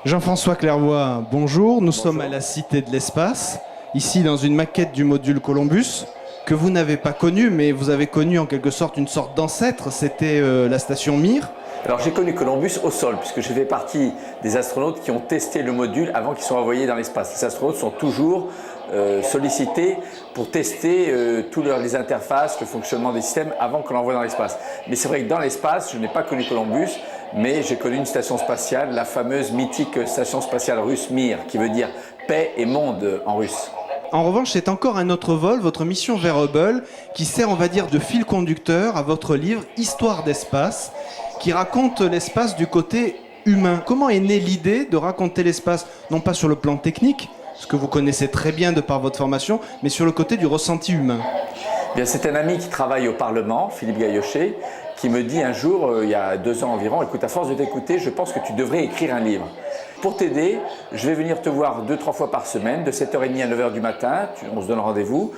Jean-François Clairvoy, bonjour. Nous sommes à la Cité de l'Espace, ici dans une maquette du module Columbus, que vous n'avez pas connu, mais vous avez connu en quelque sorte une sorte d'ancêtre, c'était la station Mir. Alors j'ai connu Columbus au sol, puisque je fais partie des astronautes qui ont testé le module avant qu'ils soient envoyés dans l'espace. Les astronautes sont toujours sollicités pour tester toutes les interfaces, le fonctionnement des systèmes avant qu'on l'envoie dans l'espace. Mais c'est vrai que dans l'espace, je n'ai pas connu Columbus, mais j'ai connu une station spatiale, la fameuse mythique station spatiale russe Mir, qui veut dire paix et monde en russe. En revanche, c'est encore un autre vol, votre mission vers Hubble, qui sert, on va dire, de fil conducteur à votre livre Histoire d'espace, qui raconte l'espace du côté humain. Comment est née l'idée de raconter l'espace, non pas sur le plan technique, ce que vous connaissez très bien de par votre formation, mais sur le côté du ressenti humain? Bien, c'est un ami qui travaille au Parlement, Philippe Gaillochet, qui me dit un jour, il y a 2 ans environ, écoute, à force de t'écouter, je pense que tu devrais écrire un livre. Pour t'aider, je vais venir te voir 2-3 fois par semaine, de 7h30 à 9h du matin, on se donne rendez-vous.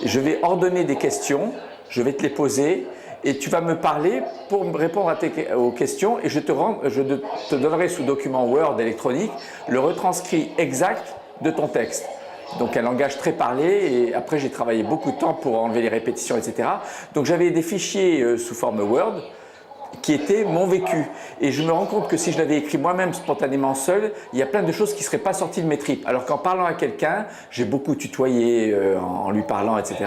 Je vais ordonner des questions, je vais te les poser et tu vas me parler pour me répondre aux questions et je te donnerai sous document Word électronique le retranscrit exact de ton texte. Donc un langage très parlé et après j'ai travaillé beaucoup de temps pour enlever les répétitions, etc. Donc j'avais des fichiers sous forme Word qui était mon vécu. Et je me rends compte que si je l'avais écrit moi-même spontanément seul, il y a plein de choses qui ne seraient pas sorties de mes tripes. Alors qu'en parlant à quelqu'un, j'ai beaucoup tutoyé en lui parlant, etc.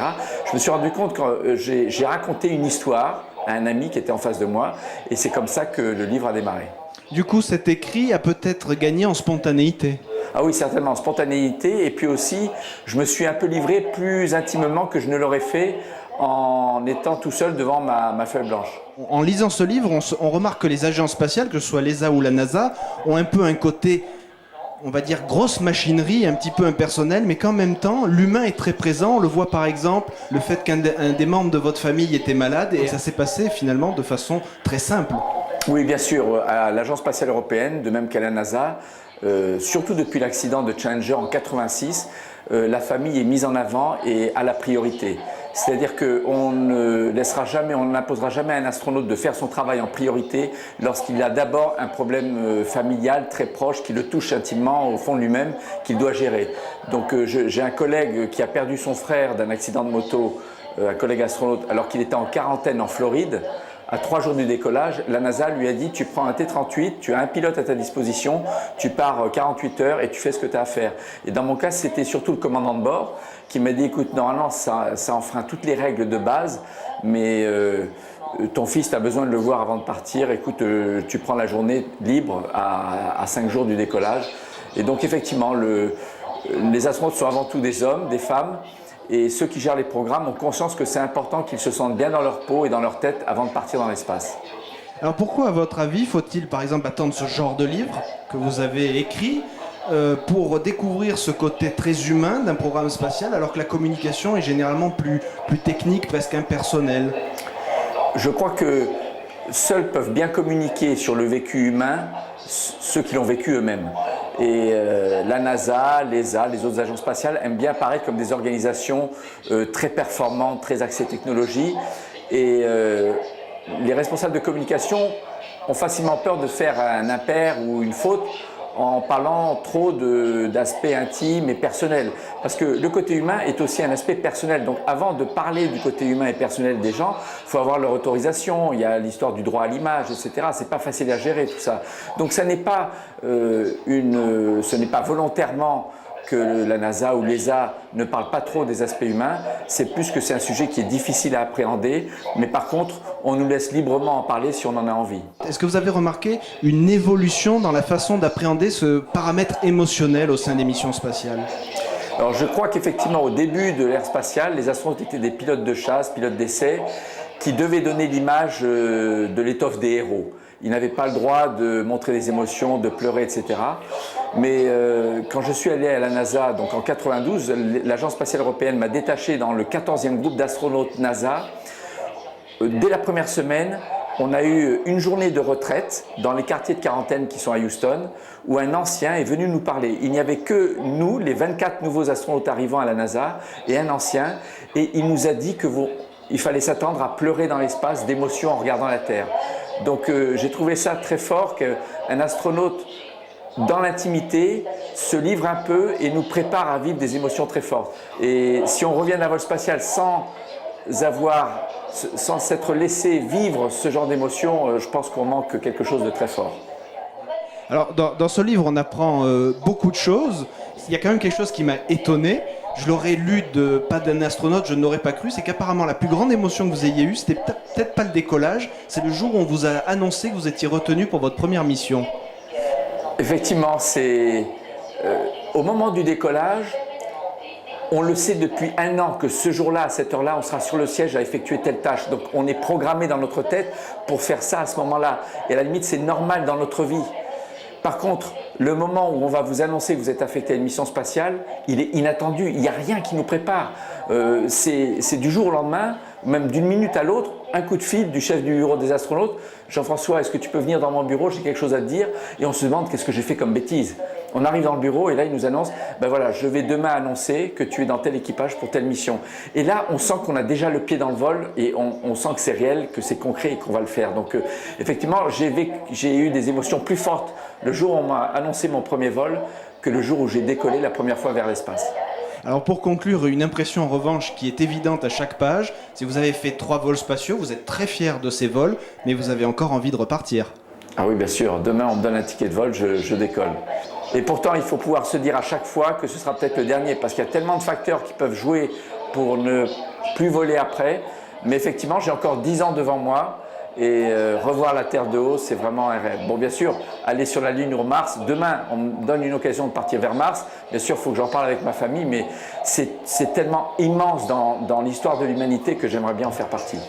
Je me suis rendu compte que j'ai raconté une histoire à un ami qui était en face de moi et c'est comme ça que le livre a démarré. Du coup, cet écrit a peut-être gagné en spontanéité. Ah oui, certainement, en spontanéité. Et puis aussi, je me suis un peu livré plus intimement que je ne l'aurais fait en étant tout seul devant ma feuille blanche. En lisant ce livre, on remarque que les agences spatiales, que ce soit l'ESA ou la NASA, ont un peu un côté, on va dire, grosse machinerie, un petit peu impersonnel, mais qu'en même temps, l'humain est très présent. On le voit par exemple, le fait qu'un des membres de votre famille était malade, et ça s'est passé finalement de façon très simple. Oui, bien sûr, à l'Agence spatiale européenne, de même qu'à la NASA, surtout depuis l'accident de Challenger en 86, la famille est mise en avant et a la priorité. C'est-à-dire qu'on ne laissera jamais, on n'imposera jamais à un astronaute de faire son travail en priorité lorsqu'il a d'abord un problème familial très proche qui le touche intimement au fond de lui-même, qu'il doit gérer. Donc j'ai un collègue qui a perdu son frère d'un accident de moto, un collègue astronaute, alors qu'il était en quarantaine en Floride. À 3 jours du décollage, la NASA lui a dit tu prends un T-38, tu as un pilote à ta disposition, tu pars 48 heures et tu fais ce que tu as à faire. Et dans mon cas, c'était surtout le commandant de bord qui m'a dit écoute, normalement ça enfreint toutes les règles de base, mais ton fils a besoin de le voir avant de partir, écoute, tu prends la journée libre à 5 jours du décollage. Et donc effectivement, les astronautes sont avant tout des hommes, des femmes. Et ceux qui gèrent les programmes ont conscience que c'est important qu'ils se sentent bien dans leur peau et dans leur tête avant de partir dans l'espace. Alors pourquoi, à votre avis, faut-il par exemple attendre ce genre de livre que vous avez écrit pour découvrir ce côté très humain d'un programme spatial alors que la communication est généralement plus technique, presque impersonnelle? Je crois que seuls peuvent bien communiquer sur le vécu humain ceux qui l'ont vécu eux-mêmes. Et la NASA, l'ESA, les autres agences spatiales aiment bien apparaître comme des organisations très performantes, très axées technologie. Et les responsables de communication ont facilement peur de faire un impair ou une faute en parlant trop d'aspects intimes et personnels. Parce que le côté humain est aussi un aspect personnel. Donc avant de parler du côté humain et personnel des gens, il faut avoir leur autorisation, il y a l'histoire du droit à l'image, etc. C'est pas facile à gérer tout ça. Donc ce n'est pas volontairement que la NASA ou l'ESA ne parlent pas trop des aspects humains, c'est plus que c'est un sujet qui est difficile à appréhender, mais par contre, on nous laisse librement en parler si on en a envie. Est-ce que vous avez remarqué une évolution dans la façon d'appréhender ce paramètre émotionnel au sein des missions spatiales? Alors je crois qu'effectivement, au début de l'ère spatiale, les astronautes étaient des pilotes de chasse, pilotes d'essai, qui devaient donner l'image de l'étoffe des héros. Ils n'avaient pas le droit de montrer des émotions, de pleurer, etc. Mais quand je suis allé à la NASA, donc en 92, l'Agence spatiale européenne m'a détaché dans le 14e groupe d'astronautes NASA. Dès la première semaine, on a eu une journée de retraite dans les quartiers de quarantaine qui sont à Houston, où un ancien est venu nous parler. Il n'y avait que nous, les 24 nouveaux astronautes arrivant à la NASA, et un ancien, et il nous a dit qu'il fallait s'attendre à pleurer dans l'espace d'émotion en regardant la Terre. Donc j'ai trouvé ça très fort qu'un astronaute dans l'intimité, se livre un peu et nous prépare à vivre des émotions très fortes. Et si on revient d'un vol spatial sans s'être laissé vivre ce genre d'émotions, je pense qu'on manque quelque chose de très fort. Alors, dans ce livre, on apprend beaucoup de choses. Il y a quand même quelque chose qui m'a étonné. Je l'aurais lu pas d'un astronaute, je n'aurais pas cru. C'est qu'apparemment, la plus grande émotion que vous ayez eue, c'était peut-être pas le décollage. C'est le jour où on vous a annoncé que vous étiez retenu pour votre première mission. Effectivement, c'est au moment du décollage, on le sait depuis 1 an que ce jour-là, à cette heure-là, on sera sur le siège à effectuer telle tâche. Donc on est programmé dans notre tête pour faire ça à ce moment-là. Et à la limite, c'est normal dans notre vie. Par contre, le moment où on va vous annoncer que vous êtes affecté à une mission spatiale, il est inattendu. Il n'y a rien qui nous prépare. C'est du jour au lendemain, même d'une minute à l'autre, un coup de fil du chef du bureau des astronautes. Jean-François, est-ce que tu peux venir dans mon bureau? J'ai quelque chose à te dire. Et on se demande qu'est-ce que j'ai fait comme bêtise. On arrive dans le bureau et là, il nous annonce, ben voilà, je vais demain annoncer que tu es dans tel équipage pour telle mission. Et là, on sent qu'on a déjà le pied dans le vol et on sent que c'est réel, que c'est concret et qu'on va le faire. Donc, effectivement, j'ai eu des émotions plus fortes le jour où on m'a annoncé mon premier vol que le jour où j'ai décollé la première fois vers l'espace. Alors pour conclure, une impression en revanche qui est évidente à chaque page, c'est que vous avez fait 3 vols spatiaux, vous êtes très fier de ces vols, mais vous avez encore envie de repartir. Ah oui, bien sûr, demain on me donne un ticket de vol, je décolle. Et pourtant, il faut pouvoir se dire à chaque fois que ce sera peut-être le dernier, parce qu'il y a tellement de facteurs qui peuvent jouer pour ne plus voler après. Mais effectivement, j'ai encore 10 ans devant moi. Et revoir la Terre de haut, c'est vraiment un rêve. Bon, bien sûr, aller sur la Lune ou Mars, demain, on me donne une occasion de partir vers Mars. Bien sûr, il faut que j'en parle avec ma famille, mais c'est tellement immense dans l'histoire de l'humanité que j'aimerais bien en faire partie.